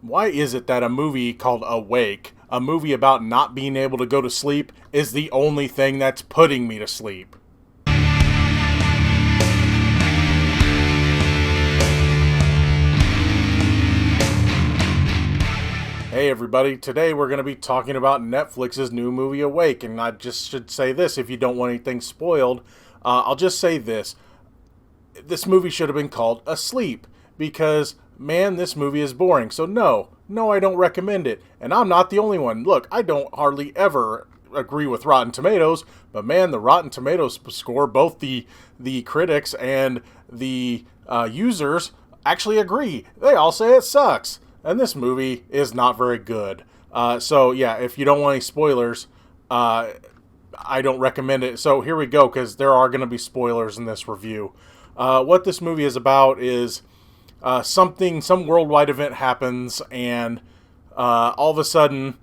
Why is it that a movie called Awake, a movie about not being able to go to sleep, is the only thing that's putting me to sleep? Hey everybody, today we're going to be talking about Netflix's new movie Awake, and I just should say this, if you don't want anything spoiled, I'll just say this. This movie should have been called Asleep, because, man, this movie is boring. So no, I don't recommend it. And I'm not the only one. Look, I don't hardly ever agree with Rotten Tomatoes, but man, the Rotten Tomatoes score, both the critics and the users actually agree. They all say it sucks. And this movie is not very good. So yeah, if you don't want any spoilers, I don't recommend it. So here we go, because there are going to be spoilers in this review. What this movie is about is some worldwide event happens, and all of a sudden,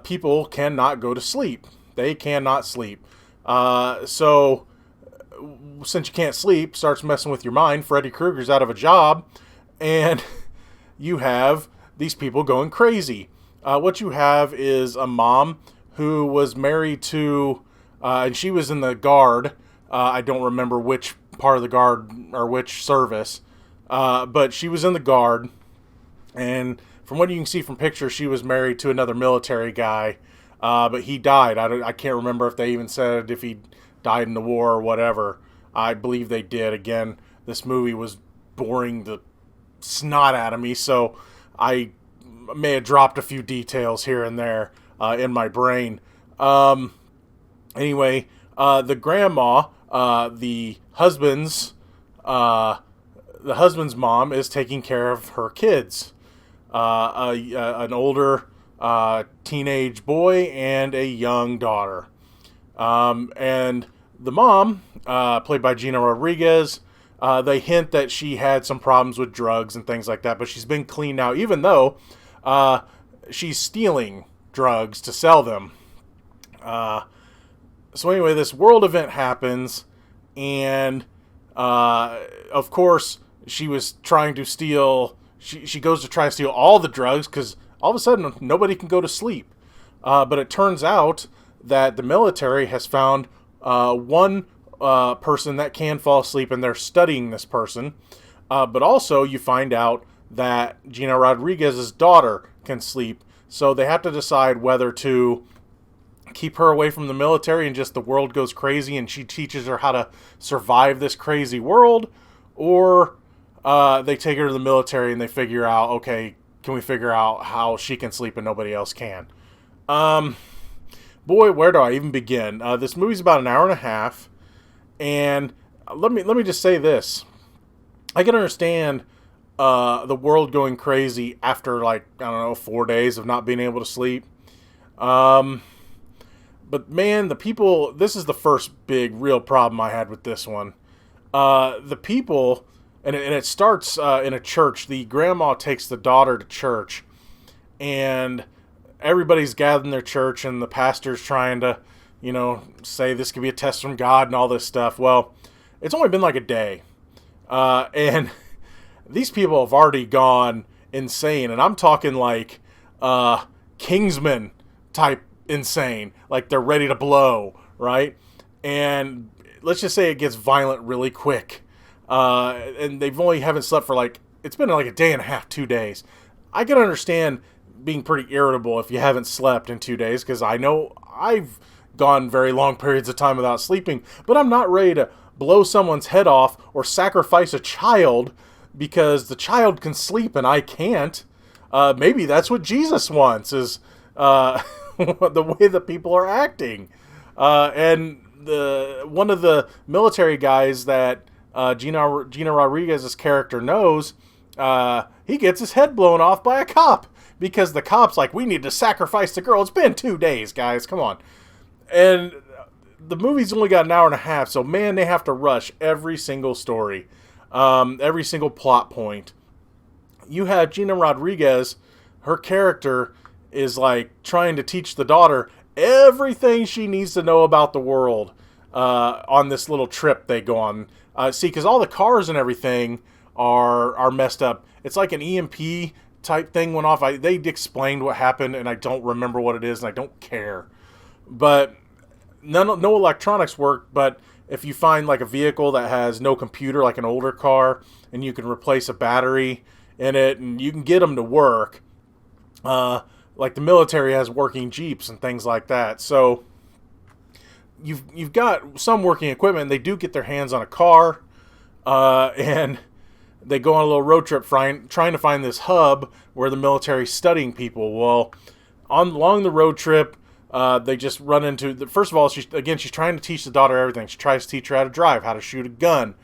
people cannot go to sleep. They cannot sleep. So since you can't sleep, starts messing with your mind. Freddy Krueger's out of a job, and you have these people going crazy. What you have is a mom who was married to, and she was in the guard. I don't remember which part of the guard or which service, but she was in the guard, and from what you can see from pictures, she was married to another military guy, but he died. I can't remember if they even said if he died in the war or whatever. I believe they did. Again, this movie was boring the snot out of me, so I may have dropped a few details here and there in my brain. Anyway, the grandma, the husband's mom, is taking care of her kids, an older teenage boy and a young daughter, and the mom, played by Gina Rodriguez. They hint that she had some problems with drugs and things like that, but she's been clean now, even though she's stealing drugs to sell them. So anyway, this world event happens, and of course, she was trying to steal. She goes to try to steal all the drugs, because all of a sudden, nobody can go to sleep. But it turns out that the military has found one person that can fall asleep, and they're studying this person. But also, you find out that Gina Rodriguez's daughter can sleep, so they have to decide whether to keep her away from the military and just the world goes crazy and she teaches her how to survive this crazy world, or they take her to the military and they figure out, okay, can we figure out how she can sleep and nobody else can? Boy, where do I even begin? This movie's about an hour and a half. And let me just say this. I can understand the world going crazy after, like, I don't know, 4 days of not being able to sleep. But man, the people, this is the first big real problem I had with this one. The people, and it starts in a church. The grandma takes the daughter to church, and everybody's gathered in their church, and the pastor's trying to, say this could be a test from God and all this stuff. Well, it's only been like a day. And these people have already gone insane. And I'm talking like Kingsman type insane. Like they're ready to blow, right? And let's just say it gets violent really quick. And they've only haven't slept for it's been like a day and a half, 2 days. I can understand being pretty irritable if you haven't slept in 2 days, because I know I've gone very long periods of time without sleeping, but I'm not ready to blow someone's head off or sacrifice a child because the child can sleep and I can't. Maybe that's what Jesus wants, is the way that people are acting. And one of the military guys that Gina Rodriguez's character knows, he gets his head blown off by a cop, because the cop's like, we need to sacrifice the girl. It's been 2 days, guys. Come on. And the movie's only got an hour and a half, so man, they have to rush every single story, every single plot point. You have Gina Rodriguez, her character is like trying to teach the daughter everything she needs to know about the world on this little trip they go on. See, because all the cars and everything are messed up. It's like an EMP type thing went off. They explained what happened, and I don't remember what it is, and I don't care. But no electronics work. But if you find like a vehicle that has no computer, like an older car, and you can replace a battery in it, and you can get them to work. Like the military has working Jeeps and things like that. So you've got some working equipment. They do get their hands on a car, and they go on a little road trip trying to find this hub where the military's studying people. Well, along the road trip, they just run into... First of all, she's trying to teach the daughter everything. She tries to teach her how to drive, how to shoot a gun.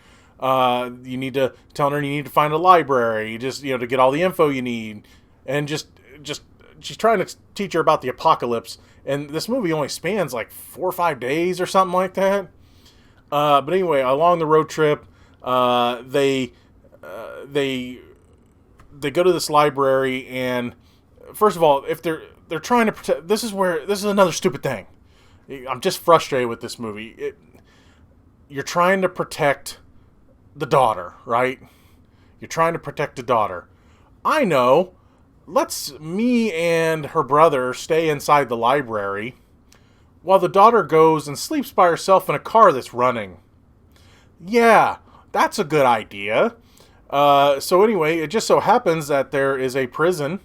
You need to tell her you need to find a library, just to get all the info you need, and just she's trying to teach her about the apocalypse. And this movie only spans like 4 or 5 days or something like that. But anyway, along the road trip, they go to this library, and first of all, if they're trying to protect... This is another stupid thing. I'm just frustrated with this movie. You're trying to protect the daughter, right? You're trying to protect the daughter. I know. Me and her brother stay inside the library while the daughter goes and sleeps by herself in a car that's running. Yeah, that's a good idea. So anyway, it just so happens that there is a prison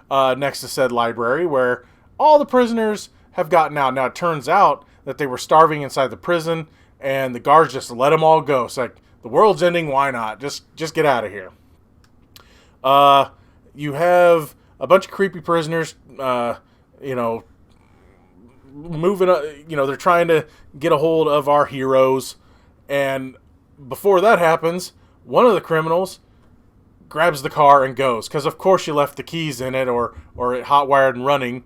next to said library where all the prisoners have gotten out. Now, it turns out that they were starving inside the prison, and the guards just let them all go. It's like, the world's ending, why not? Just get out of here. You have a bunch of creepy prisoners, moving up, they're trying to get a hold of our heroes. And before that happens, one of the criminals grabs the car and goes. Because, of course, you left the keys in it or it hot-wired and running.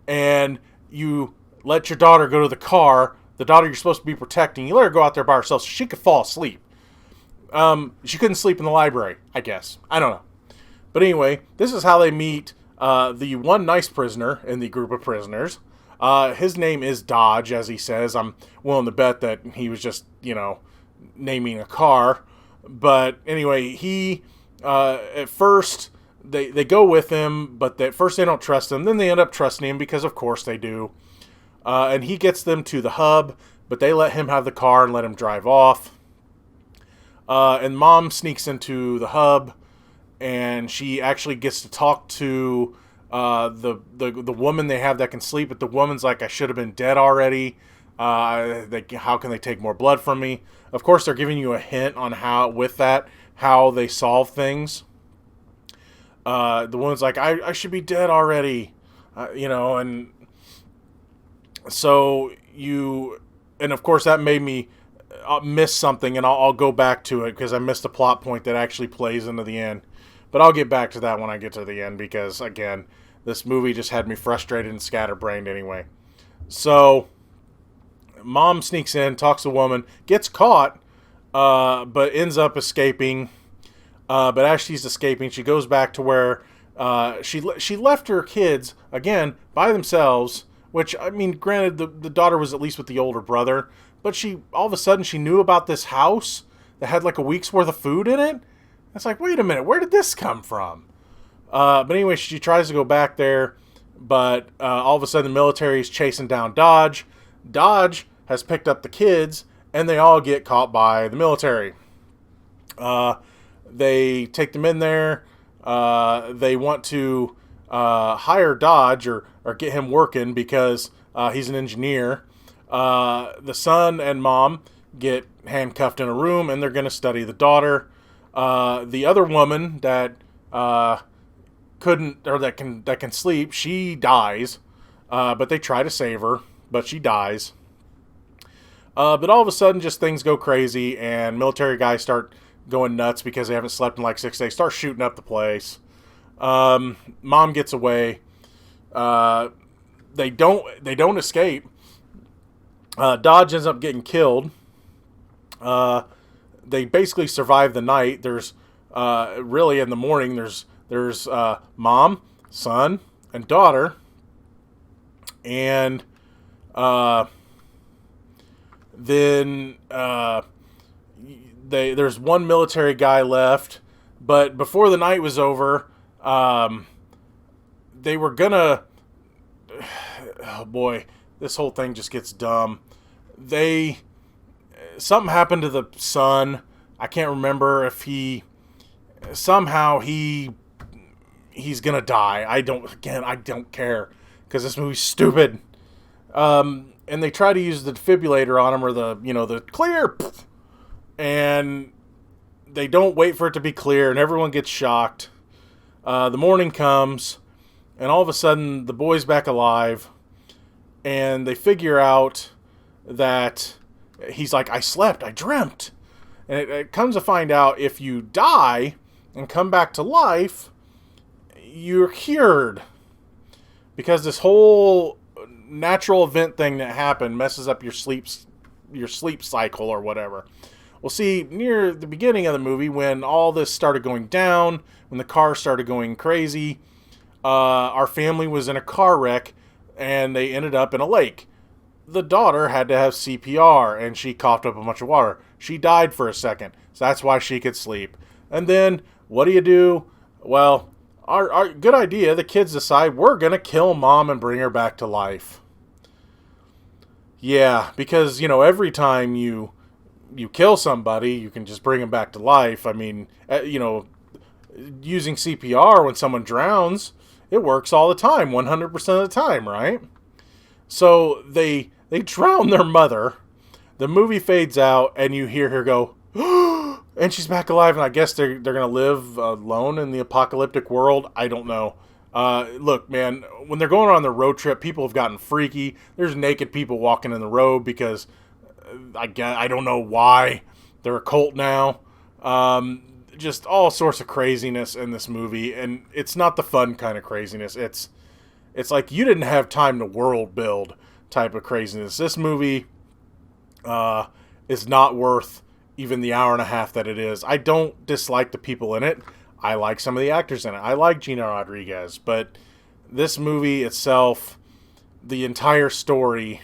And you let your daughter go to the car, the daughter you're supposed to be protecting. You let her go out there by herself so she could fall asleep. She couldn't sleep in the library, I guess. I don't know. But anyway, this is how they meet the one nice prisoner in the group of prisoners. His name is Dodge, as he says. I'm willing to bet that he was just, naming a car. But anyway, he, at first, they go with him, but at first they don't trust him. Then they end up trusting him because, of course, they do. And he gets them to the hub, but they let him have the car and let him drive off. And Mom sneaks into the hub, and she actually gets to talk to the woman they have that can sleep. But the woman's like, I should have been dead already. How can they take more blood from me? Of course, they're giving you a hint on how they solve things. The woman's like, I should be dead already, and so and of course that made me miss something, and I'll go back to it because I missed a plot point that actually plays into the end. But I'll get back to that when I get to the end because, again, this movie just had me frustrated and scatterbrained anyway. So, Mom sneaks in, talks to the woman, gets caught, but ends up escaping. But as she's escaping, she goes back to where she left her kids, again, by themselves, which, I mean, granted, the daughter was at least with the older brother, but all of a sudden, she knew about this house that had like a week's worth of food in it. It's like, wait a minute, where did this come from? But anyway, she tries to go back there, but all of a sudden the military is chasing down Dodge. Dodge has picked up the kids, and they all get caught by the military. They take them in there. They want to hire Dodge or get him working because he's an engineer. The son and mom get handcuffed in a room, and they're going to study the daughter. The other woman that that can sleep, she dies. But they try to save her, but she dies. But all of a sudden, just things go crazy, and military guys start going nuts because they haven't slept in like 6 days. Start shooting up the place. Mom gets away. They don't escape. Dodge ends up getting killed. They basically survive the night. There's really in the morning. There's mom, son, and daughter, and then there's one military guy left. But before the night was over, they were gonna. Oh boy, this whole thing just gets dumb. Something happened to the son. I can't remember if somehow he's gonna die. I don't care because this movie's stupid. And they try to use the defibrillator on him, or the clear, and they don't wait for it to be clear, and everyone gets shocked. The morning comes, and all of a sudden the boy's back alive, and they figure out that he's like, I slept, I dreamt. And it comes to find out, if you die and come back to life, you're cured. Because this whole natural event thing that happened messes up your sleep cycle or whatever. Well, see, near the beginning of the movie, when all this started going down, when the car started going crazy, our family was in a car wreck, and they ended up in a lake. The daughter had to have CPR, and she coughed up a bunch of water. She died for a second, so that's why she could sleep. And then, what do? Well, our good idea, the kids decide, we're going to kill mom and bring her back to life. Yeah, because, every time you kill somebody, you can just bring them back to life. I mean, using CPR when someone drowns, it works all the time, 100% of the time, right? So they drown their mother. The movie fades out, and you hear her go, and she's back alive, and I guess they're going to live alone in the apocalyptic world. I don't know. Look, man, when they're going on their road trip, people have gotten freaky. There's naked people walking in the road because I don't know why. They're a cult now. Just all sorts of craziness in this movie, and it's not the fun kind of craziness. It's like you didn't have time to world build type of craziness. This movie is not worth even the hour and a half that it is. I don't dislike the people in it. I like some of the actors in it. I like Gina Rodriguez, but this movie itself, the entire story,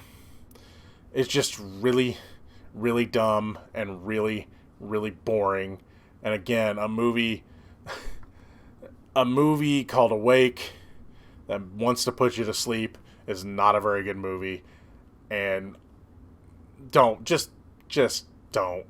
is just really, really dumb and really, really boring. And again, a movie called Awake that wants to put you to sleep is not a very good movie. And just don't.